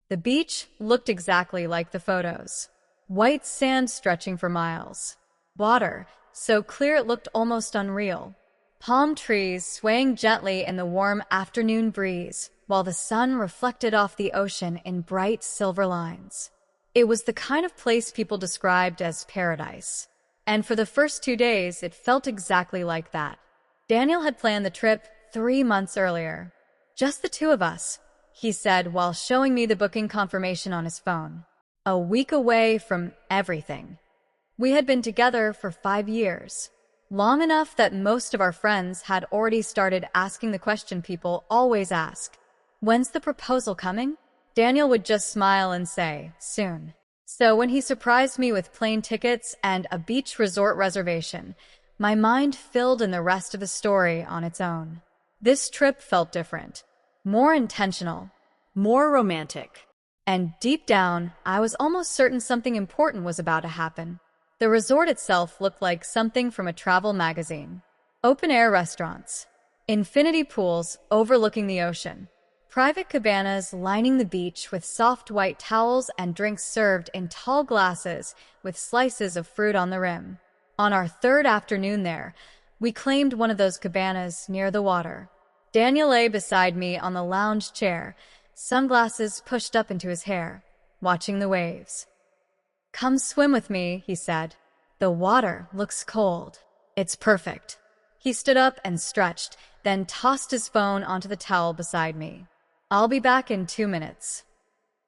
The beach looked exactly like the photos. White sand stretching for miles. Water, so clear it looked almost unreal. Palm trees swaying gently in the warm afternoon breeze, while the sun reflected off the ocean in bright silver lines. It was the kind of place people described as paradise. And for the first 2 days, it felt exactly like that. Daniel had planned the trip 3 months earlier. Just the two of us, he said while showing me the booking confirmation on his phone. A week away from everything. We had been together for 5 years. Long enough that most of our friends had already started asking the question people always ask. When's the proposal coming? Daniel would just smile and say, soon. So when he surprised me with plane tickets and a beach resort reservation, my mind filled in the rest of the story on its own. This trip felt different, more intentional, more romantic. And deep down, I was almost certain something important was about to happen. The resort itself looked like something from a travel magazine. Open-air restaurants, infinity pools overlooking the ocean, private cabanas lining the beach with soft white towels and drinks served in tall glasses with slices of fruit on the rim. On our third afternoon there, we claimed one of those cabanas near the water. Daniel lay beside me on the lounge chair, sunglasses pushed up into his hair, watching the waves. Come swim with me, he said. The water looks cold. It's perfect. He stood up and stretched, then tossed his phone onto the towel beside me. I'll be back in 2 minutes.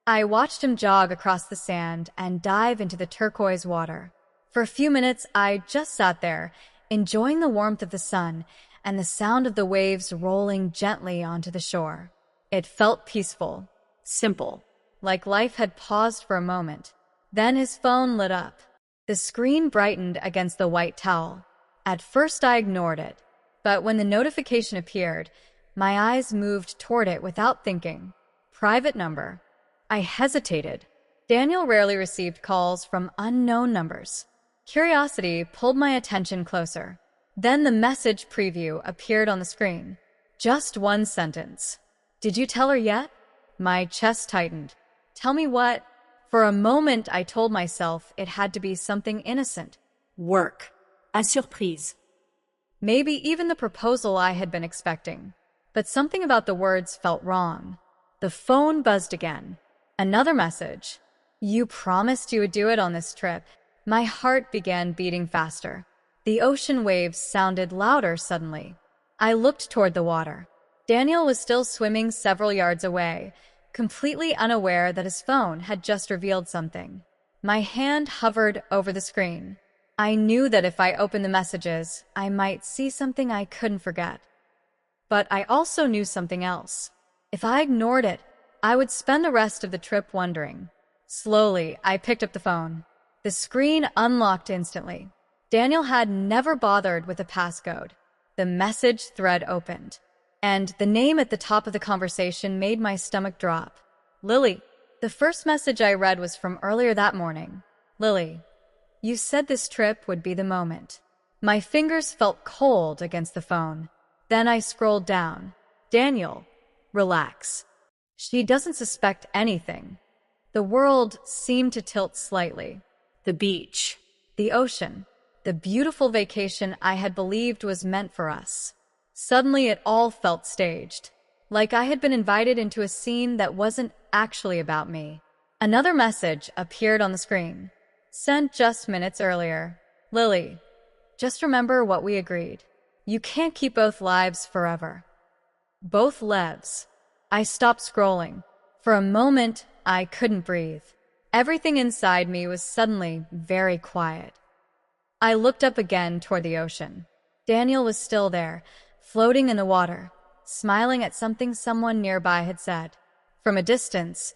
I watched him jog across the sand and dive into the turquoise water. For a few minutes, I just sat there, enjoying the warmth of the sun and the sound of the waves rolling gently onto the shore. It felt peaceful, simple, like life had paused for a moment. Then his phone lit up. The screen brightened against the white towel. At first I ignored it, but when the notification appeared, my eyes moved toward it without thinking. Private number. I hesitated. Daniel rarely received calls from unknown numbers. Curiosity pulled my attention closer. Then the message preview appeared on the screen. Just one sentence. Did you tell her yet? My chest tightened. Tell me what? For a moment, I told myself it had to be something innocent. Work. A surprise. Maybe even the proposal I had been expecting. But something about the words felt wrong. The phone buzzed again. Another message. You promised you would do it on this trip. My heart began beating faster. The ocean waves sounded louder suddenly. I looked toward the water. Daniel was still swimming several yards away, completely unaware that his phone had just revealed something. My hand hovered over the screen. I knew that if I opened the messages, I might see something I couldn't forget. But I also knew something else. If I ignored it, I would spend the rest of the trip wondering. Slowly, I picked up the phone. The screen unlocked instantly. Daniel had never bothered with a passcode. The message thread opened. And the name at the top of the conversation made my stomach drop. Lily. The first message I read was from earlier that morning. Lily, you said this trip would be the moment. My fingers felt cold against the phone. Then I scrolled down. Daniel, relax. She doesn't suspect anything. The world seemed to tilt slightly. The beach. The ocean. The beautiful vacation I had believed was meant for us. Suddenly it all felt staged, like I had been invited into a scene that wasn't actually about me. Another message appeared on the screen, sent just minutes earlier. Lily, just remember what we agreed. You can't keep both lives forever. Both lives. I stopped scrolling. For a moment, I couldn't breathe. Everything inside me was suddenly very quiet. I looked up again toward the ocean. Daniel was still there, floating in the water, smiling at something someone nearby had said. From a distance,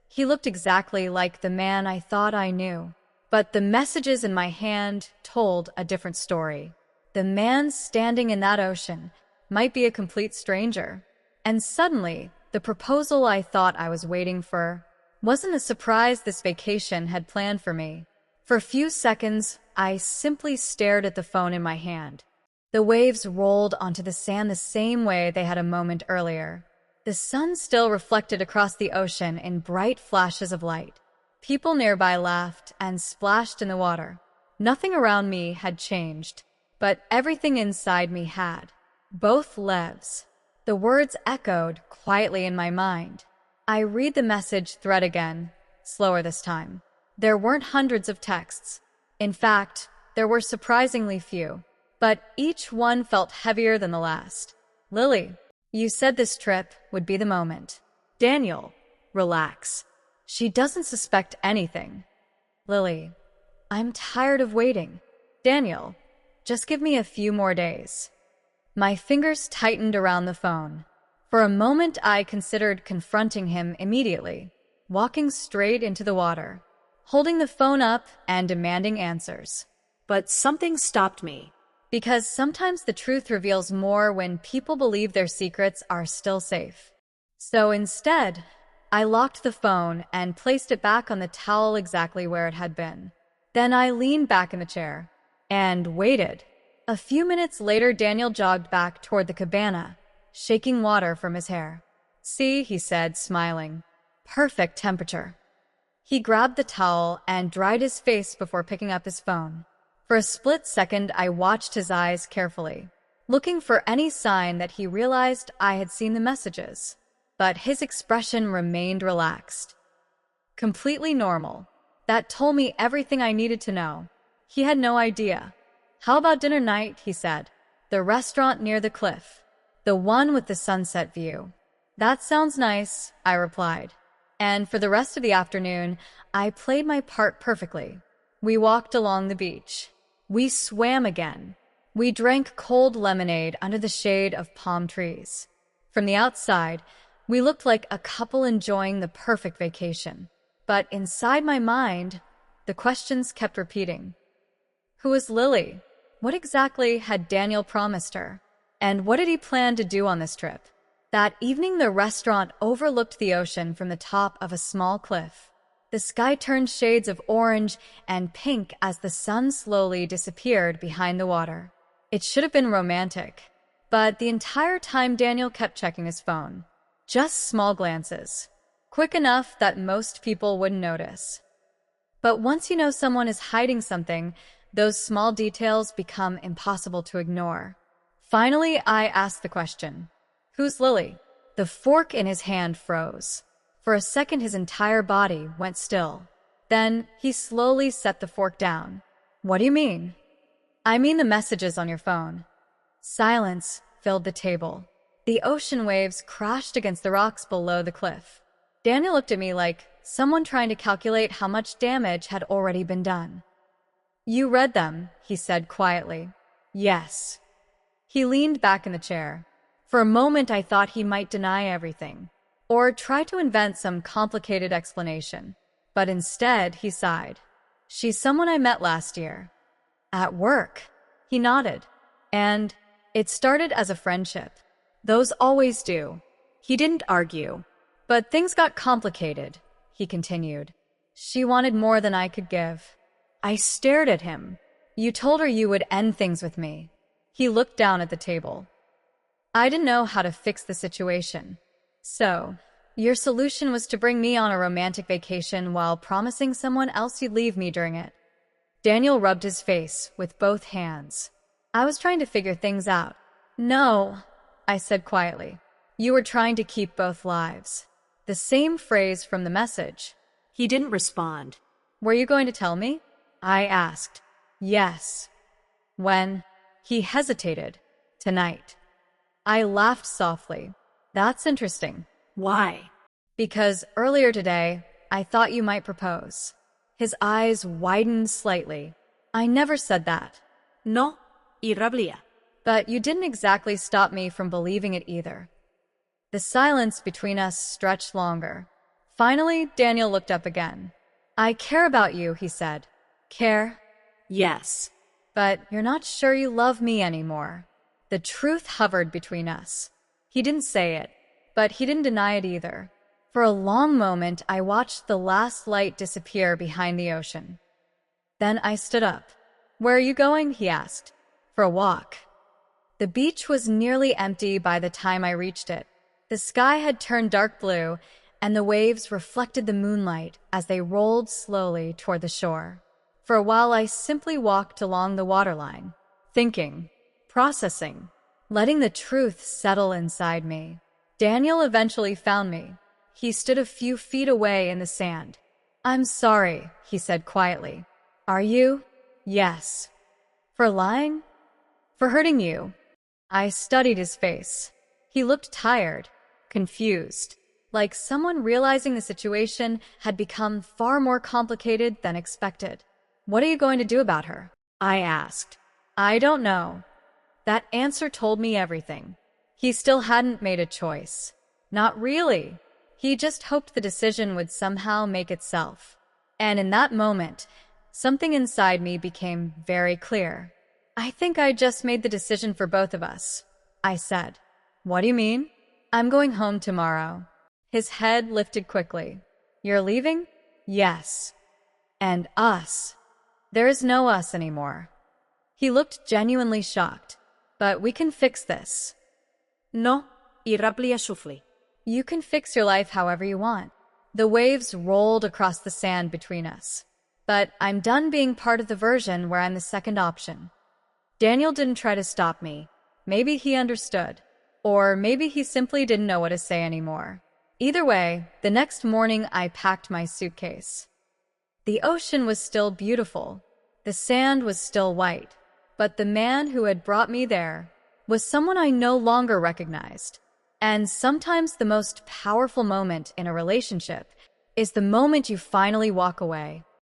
he looked exactly like the man I thought I knew. But the messages in my hand told a different story. The man standing in that ocean might be a complete stranger. And suddenly, the proposal I thought I was waiting for wasn't the surprise this vacation had planned for me. For a few seconds, I simply stared at the phone in my hand. The waves rolled onto the sand the same way they had a moment earlier. The sun still reflected across the ocean in bright flashes of light. People nearby laughed and splashed in the water. Nothing around me had changed, but everything inside me had. Both lives. The words echoed quietly in my mind. I read the message thread again, slower this time. There weren't hundreds of texts. In fact, there were surprisingly few, but each one felt heavier than the last. Lily, you said this trip would be the moment. Daniel, relax. She doesn't suspect anything. Lily, I'm tired of waiting. Daniel, just give me a few more days. My fingers tightened around the phone. For a moment, I considered confronting him immediately, walking straight into the water, holding the phone up and demanding answers. But something stopped me. Because sometimes the truth reveals more when people believe their secrets are still safe. So instead, I locked the phone and placed it back on the towel exactly where it had been. Then I leaned back in the chair and waited. A few minutes later, Daniel jogged back toward the cabana, shaking water from his hair. See, he said, smiling. Perfect temperature. He grabbed the towel and dried his face before picking up his phone. For a split second, I watched his eyes carefully, looking for any sign that he realized I had seen the messages. But his expression remained relaxed. Completely normal. That told me everything I needed to know. He had no idea. How about dinner night, he said. The restaurant near the cliff. The one with the sunset view. That sounds nice, I replied. And for the rest of the afternoon, I played my part perfectly. We walked along the beach. We swam again. We drank cold lemonade under the shade of palm trees. From the outside, we looked like a couple enjoying the perfect vacation. But inside my mind, the questions kept repeating. Who was Lily? What exactly had Daniel promised her? And what did he plan to do on this trip? That evening, the restaurant overlooked the ocean from the top of a small cliff. The sky turned shades of orange and pink as the sun slowly disappeared behind the water. It should have been romantic, but the entire time Daniel kept checking his phone. Just small glances, quick enough that most people wouldn't notice. But once you know someone is hiding something, those small details become impossible to ignore. Finally, I asked the question, who's Lily? The fork in his hand froze. For a second, his entire body went still. Then he slowly set the fork down. What do you mean? I mean the messages on your phone. Silence filled the table. The ocean waves crashed against the rocks below the cliff. Daniel looked at me like someone trying to calculate how much damage had already been done. You read them, he said quietly. Yes. He leaned back in the chair. For a moment, I thought he might deny everything, or try to invent some complicated explanation. But instead, he sighed. She's someone I met last year. At work. He nodded. And it started as a friendship. Those always do. He didn't argue. But things got complicated, he continued. She wanted more than I could give. I stared at him. You told her you would end things with me. He looked down at the table. I didn't know how to fix the situation. So, your solution was to bring me on a romantic vacation while promising someone else you'd leave me during it. Daniel rubbed his face with both hands. I was trying to figure things out. No, I said quietly. You were trying to keep both lives. The same phrase from the message. He didn't respond. Were you going to tell me? I asked. Yes. When? He hesitated. Tonight. I laughed softly. That's interesting. Why? Because earlier today, I thought you might propose. His eyes widened slightly. I never said that. No, irrablia. But you didn't exactly stop me from believing it either. The silence between us stretched longer. Finally, Daniel looked up again. I care about you, he said. Care? Yes. But you're not sure you love me anymore. The truth hovered between us. He didn't say it, but he didn't deny it either. For a long moment, I watched the last light disappear behind the ocean. Then I stood up. Where are you going? He asked. For a walk. The beach was nearly empty by the time I reached it. The The sky had turned dark blue, and the waves reflected the moonlight as they rolled slowly toward the shore. For a while, I simply walked along the waterline, thinking, processing, letting the truth settle inside me. Daniel eventually found me. He stood a few feet away in the sand. "I'm sorry," he said quietly. "Are you?" "Yes." "For lying?" "For hurting you." I studied his face. He looked tired, confused, like someone realizing the situation had become far more complicated than expected. "What are you going to do about her?" I asked. "I don't know." That answer told me everything. He still hadn't made a choice. Not really. He just hoped the decision would somehow make itself. And in that moment, something inside me became very clear. "I think I just made the decision for both of us," I said. "What do you mean?" "I'm going home tomorrow." His head lifted quickly. "You're leaving?" "Yes." "And us?" "There is no us anymore." He looked genuinely shocked. "But we can fix this." No, irablia shufli. "You can fix your life however you want." The waves rolled across the sand between us. "But I'm done being part of the version where I'm the second option." Daniel didn't try to stop me. Maybe he understood. Or maybe he simply didn't know what to say anymore. Either way, the next morning I packed my suitcase. The ocean was still beautiful. The sand was still white. But the man who had brought me there was someone I no longer recognized. And sometimes the most powerful moment in a relationship is the moment you finally walk away.